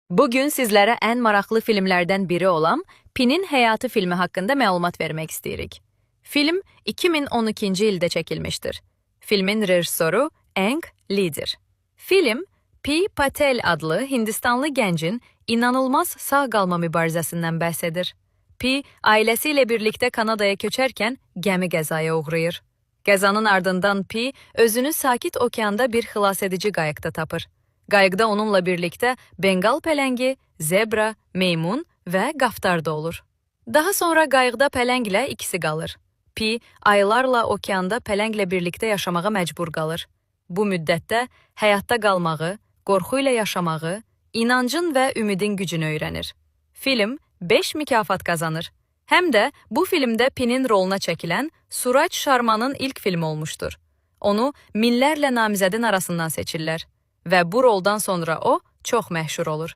Bugün sizlərə ən maraqlı filmlərdən biri olan Pi'nin Həyatı filmi haqqında məlumat vermək istəyirik. Film 2012-ci ildə çəkilmişdir. Filmin rejissoru Ang Lee'dir. Film, Pi Patel adlı Hindistanlı gəncin inanılmaz sağ qalma mübarizəsindən bəhs edir. Pi, ailəsi ilə birlikdə Kanadaya köçərkən gəmi qəzaya uğrayır. Qəzanın ardından Pi, özünü Sakit Okeanda bir xilasedici qayıqda tapır. Qayıqda onunla birlikdə Bengal pələngi, zebra, meymun və qaftar da olur. Daha sonra qayıqda pələnglə ikisi qalır. Pi, aylarla okeanda pələnglə birlikdə yaşamağa məcbur qalır. Bu müddətdə həyatda qalmağı, qorxu ilə yaşamağı, inancın və ümidin gücünü öyrənir. Film 5 mükafat qazanır. Həm də bu filmdə Pi'nin roluna çəkilən Suraj Sharma'nın ilk filmi olmuşdur. Onu minlərlə namizədin arasından seçirlər və bu roldan sonra o çox məşhur olur.